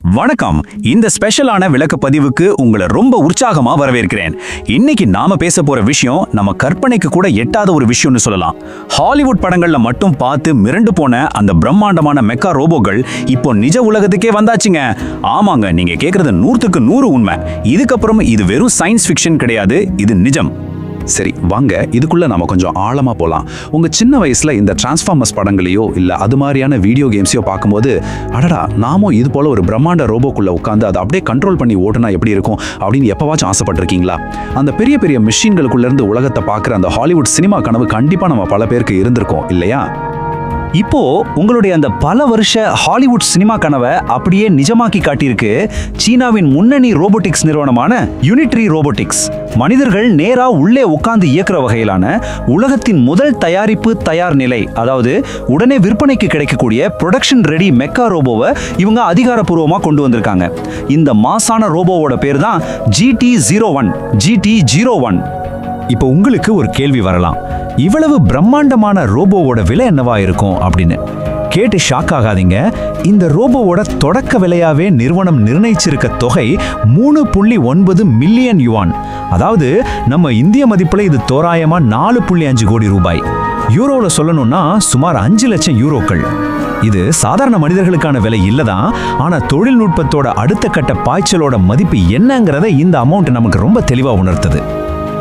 வணக்கம். இந்த ஸ்பெஷலான விளக்க பதிவுக்கு உங்களை ரொம்ப உற்சாகமா வரவேற்கிறேன். இன்னைக்கு நாம பேச போற விஷயம் நம்ம கற்பனைக்கு கூட எட்டாத ஒரு விஷயம்னு சொல்லலாம். ஹாலிவுட் படங்கள்ல மட்டும் பார்த்து மிரண்டு போன அந்த பிரம்மாண்டமான மெக்கா ரோபோக்கள் இப்போ நிஜ உலகத்துக்கே வந்தாச்சுங்க. ஆமாங்க, நீங்க கேக்குறது 100க்கு 100 உண்மை. இதுக்கப்புறம் இது வெறும் சயின்ஸ் ஃபிக்ஷன் கிடையாது, இது நிஜம். சரி வாங்க, இதுக்குள்ள நம்ம கொஞ்சம் ஆழமா போலாம். உங்க சின்ன வயசுல இந்த டிரான்ஸ்ஃபார்மர்ஸ் படங்களையோ இல்ல அது மாதிரியான வீடியோ கேம்ஸையோ பார்க்கும்போது, அடடா நாமும் இது போல ஒரு பிரம்மாண்ட ரோபோக்குள்ள உட்காந்து அதை அப்படியே கண்ட்ரோல் பண்ணி ஓட்டுனா எப்படி இருக்கும் அப்படின்னு எப்பவாச்சும் ஆசைப்பட்டிருக்கீங்களா? அந்த பெரிய பெரிய மிஷின்களுக்குள்ள இருந்து உலகத்தை பார்க்குற அந்த ஹாலிவுட் சினிமா கனவு கண்டிப்பா நம்ம பல பேருக்கு இருந்திருக்கும் இல்லையா? இப்போ உங்களுடைய அந்த பல வருஷ ஹாலிவுட் சினிமா கனவை அப்படியே நிஜமாக்கி காட்டியிருக்கு சீனாவின் முன்னணி ரோபோட்டிக்ஸ் நிறுவனமான யூனிட்ரி ரோபோட்டிக்ஸ். மனிதர்கள் நேரா உள்ளே உட்கார்ந்து இயக்குற வகையிலான உலகத்தின் முதல் தயாரிப்பு தயார் நிலை, அதாவது உடனே விற்பனைக்கு கிடைக்கக்கூடிய ப்ரொடக்ஷன் ரெடி மெக்கா ரோபோவை இவங்க அதிகாரப்பூர்வமா கொண்டு வந்திருக்காங்க. இந்த மாசான ரோபோவோட பேர் தான் GT01. இப்போ உங்களுக்கு ஒரு கேள்வி வரலாம், இவ்வளவு பிரம்மாண்டமான ரோபோவோட விலை என்னவா இருக்கும் அப்படின்னு. கேட்டு ஷாக் ஆகாதீங்க. இந்த ரோபோவோட தொடக்க விலையாவே நிறுவனம் நிர்ணயிச்சிருக்க தொகை 3.9 மில்லியன் யுவான். அதாவது நம்ம இந்திய மதிப்புல இது தோராயமா 4.5 கோடி ரூபாய். யூரோல சொல்லணும்னா சுமார் 5 லட்சம் யூரோக்கள். இது சாதாரண மனிதர்களுக்கான விலை இல்லதான், ஆனா தொழில்நுட்பத்தோட அடுத்த கட்ட பாய்ச்சலோட மதிப்பு என்னங்கிறத இந்த அமௌண்ட் நமக்கு ரொம்ப தெளிவா உணர்த்துது.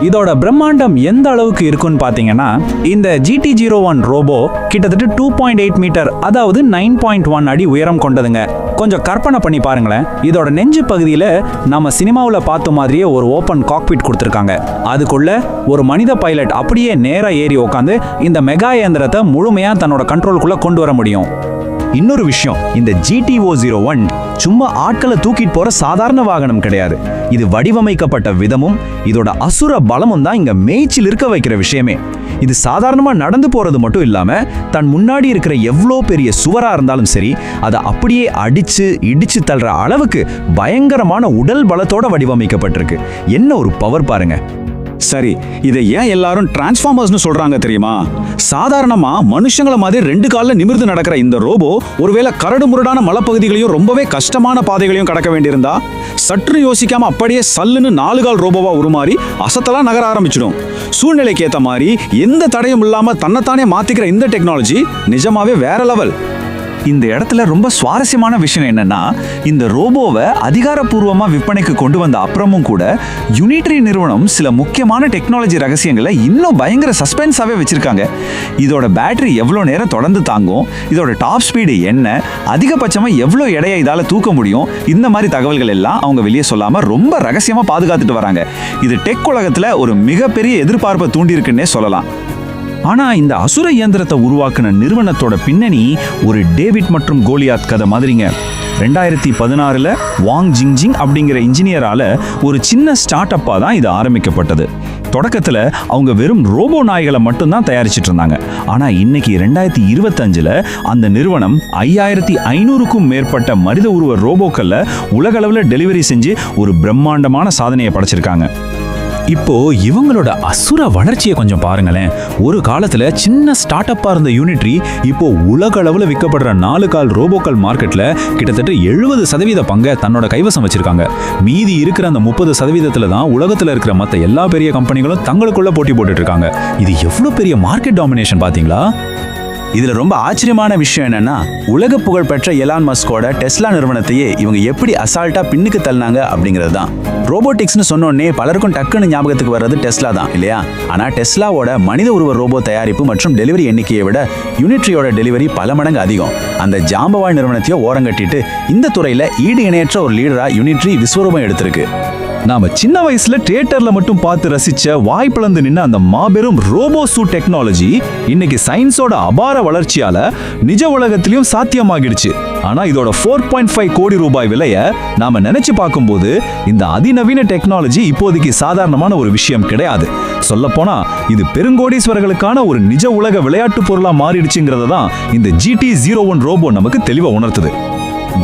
இதோட பிரம்மாண்டம் எந்த அளவுக்கு இருக்குன்னு பார்த்தீங்கன்னா, இந்த GT01 ரோபோ கிட்டத்தட்ட 2.8 மீட்டர், அதாவது 9.1 அடி உயரம் கொண்டதுங்க. கொஞ்சம் கற்பனை பண்ணி பாருங்களேன். இதோட நெஞ்சு பகுதியில் நம்ம சினிமாவில் பார்த்த மாதிரியே ஒரு ஓப்பன் காக்பிட் கொடுத்துருக்காங்க. அதுக்குள்ள ஒரு மனித பைலட் அப்படியே நேராக ஏறி உட்காந்து இந்த மெகா இயந்திரத்தை முழுமையாக தன்னோட கண்ட்ரோலுக்குள்ள கொண்டு வர முடியும். இன்னொரு விஷயம், இந்த GT01 சும்மா ஆட்களை தூக்கிட்டு போற சாதாரண வாகனம் கிடையாது. இது வடிவமைக்கப்பட்ட விதமும் இதோட அசுர பலமும் தான் இங்க மேய்ச்சில் இருக்க வைக்கிற விஷயமே. இது சாதாரணமா நடந்து போறது மட்டும் இல்லாம தன் முன்னாடி இருக்கிற எவ்வளோ பெரிய சுவரா இருந்தாலும் சரி, அதை அப்படியே அடிச்சு இடிச்சு தள்ளுற அளவுக்கு பயங்கரமான உடல் பலத்தோட வடிவமைக்கப்பட்டிருக்கு. என்ன ஒரு பவர் பாருங்க. சரி, இதை ஏன் எல்லாரும் டிரான்ஸ்ஃபார்மர்ஸ்னு சொல்றாங்க தெரியுமா? சாதாரணமா மனுஷங்கள மாதிரி 2 கால்ல நிமிர்ந்து நடக்கிற இந்த ரோபோ ஒருவேளை கரடு முரடான மலைப்பகுதிகளையும் ரொம்பவே கஷ்டமான பாதைகளையும் கடக்க வேண்டியிருந்தா சற்று யோசிக்காம அப்படியே சல்லுன்னு 4 கால் ரோபோவா உருமாறி அசத்தலாம் நகர ஆரம்பிச்சிடும். சூழ்நிலைக்கு ஏற்ற மாதிரி எந்த தடையும் இல்லாம தன்னைத்தானே மாத்திக்கிற இந்த டெக்னாலஜி நிஜமாவே வேற லெவல். இந்த இடத்துல ரொம்ப சுவாரஸ்யமான விஷயம் என்னன்னா, இந்த ரோபோவை அதிகாரப்பூர்வமா விற்பனைக்கு கொண்டு வந்த அப்புறமும் கூட யூனிட்ரி நிறுவனம் சில முக்கியமான டெக்னாலஜி ரகசியங்களை இன்னும் பயங்கர சஸ்பென்ஸாவே வச்சிருக்காங்க. இதோட பேட்டரி எவ்வளோ நேரம் தொடர்ந்து தாங்கும், இதோட டாப் ஸ்பீடு என்ன, அதிகபட்சமா எவ்வளோ எடையை இதால தூக்க முடியும், இந்த மாதிரி தகவல்கள் எல்லாம் அவங்க வெளியே சொல்லாம ரொம்ப ரகசியமா பாதுகாத்துட்டு வராங்க. இது டெக் உலகத்துல ஒரு மிகப்பெரிய எதிர்பார்ப்பை தூண்டியிருக்குன்னே சொல்லலாம். ஆனா இந்த அசுர இயந்திரத்தை உருவாக்குன நிறுவனத்தோட பின்னணி ஒரு டேவிட் மற்றும் கோலியாத் கதை மாதிரிங்க. 2016 வாங் ஜிங்ஜிங் அப்படிங்கிற இன்ஜினியரால ஒரு சின்ன ஸ்டார்ட் அப்பா தான் இது ஆரம்பிக்கப்பட்டது. தொடக்கத்துல அவங்க வெறும் ரோபோ நாய்களை மட்டும்தான் தயாரிச்சிட்டு இருந்தாங்க. ஆனா இன்னைக்கு 2025 அந்த நிறுவனம் 5500க்கும் மேற்பட்ட மனித உருவ ரோபோக்களை உலகளவில் டெலிவரி செஞ்சு ஒரு பிரம்மாண்டமான சாதனையை படைச்சிருக்காங்க. இப்போ இவங்களோட அசுர வளர்ச்சியை கொஞ்சம் பாருங்களேன். ஒரு காலத்துல சின்ன ஸ்டார்ட் அப்பா இருந்த யூனிட்ரி இப்போ உலக அளவுல விற்கப்படுற 4 கால் ரோபோக்கள் மார்க்கெட்ல கிட்டத்தட்ட 70% பங்கை தன்னோட கைவசம் வச்சிருக்காங்க. மீதி இருக்கிற அந்த 30% தான் உலகத்துல இருக்கிற மற்ற எல்லா பெரிய கம்பெனிகளும் தங்களுக்குள்ள போட்டி போட்டுட்டு இருக்காங்க. இது எவ்வளவு பெரிய மார்க்கெட் டாமினேஷன் பாத்தீங்களா? இதுல ரொம்ப ஆச்சரியமான விஷயம் என்னன்னா, உலக புகழ் பெற்ற எலான் மஸ்கோட டெஸ்லா நிறுவனத்தையே இவங்க எப்படி அசால்ட்டா பின்னுக்கு தள்ளினாங்க அப்படிங்கிறது தான். ரோபோட்டிக்ஸ்னு சொன்னோடனே பலருக்கும் டக்குன்னு ஞாபகத்துக்கு வர்றது டெஸ்லா தான் இல்லையா? ஆனா டெஸ்லாவோட மனித உருவ ரோபோ தயாரிப்பு மற்றும் டெலிவரி எண்ணிக்கையை விட யூனிட்ரியோட டெலிவரி பல மடங்கு அதிகம். அந்த ஜாம்பவாய் நிறுவனத்தையோ ஓரங்கட்டிட்டு இந்த துறையில ஈடு இணையற்ற ஒரு லீடரா யூனிட்ரி விஸ்வரூபம் எடுத்திருக்கு. நாம சின்ன வயசுல தியேட்டர்ல மட்டும் பார்த்து ரசிச்ச வாய் பிளந்து நின்ன அந்த மாபெரும் ரோபோ சூட் டெக்னாலஜி இன்னைக்கு சயின்ஸோட அபார வளர்ச்சியால நிஜ உலகத்திலையும் சாத்தியமாகிடுச்சு. ஆனா இதோட 4.5 கோடி ரூபாய் விலைய நாம நினைச்சு பார்க்கும்போது இந்த அதிநவீன டெக்னாலஜி இப்போதைக்கு சாதாரணமான ஒரு விஷயம் கிடையாது. சொல்லப்போனா இது பெருங்கோடீஸ்வரர்களுக்கான ஒரு நிஜ உலக விளையாட்டு பொருளா மாறிடுச்சுங்கிறத தான் இந்த GT01 ரோபோ நமக்கு தெளிவா உணர்த்துது.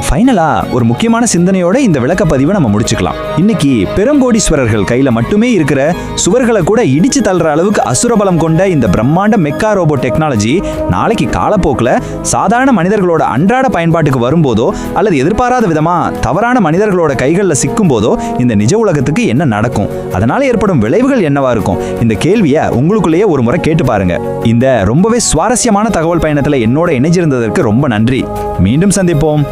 ஃபைனலா ஒரு முக்கியமான சிந்தனையோட இந்த விளக்கப்பதிவை நம்ம முடிச்சுக்கலாம். இன்னைக்கு பெருங்கோடீஸ்வரர்கள் கையில மட்டுமே இருக்கிற சுவர்களை கூட இடிச்சு தள்ளுற அளவுக்கு அசுரபலம் கொண்ட இந்த பிரம்மாண்ட மெக்கா ரோபோ டெக்னாலஜி நாளைக்கு காலப்போக்கில் சாதாரண மனிதர்களோட அன்றாட பயன்பாட்டுக்கு வரும்போதோ அல்லது எதிர்பாராத விதமா தவறான மனிதர்களோட கைகளில் சிக்கும் போதோ இந்த நிஜ உலகத்துக்கு என்ன நடக்கும், அதனால ஏற்படும் விளைவுகள் என்னவா இருக்கும், இந்த கேள்வியை உங்களுக்குள்ளேயே ஒரு முறை கேட்டு பாருங்க. இந்த ரொம்பவே சுவாரஸ்யமான தகவல் பயணத்துல என்னோட இணைஞ்சிருந்ததற்கு ரொம்ப நன்றி. மீண்டும் சந்திப்போம்.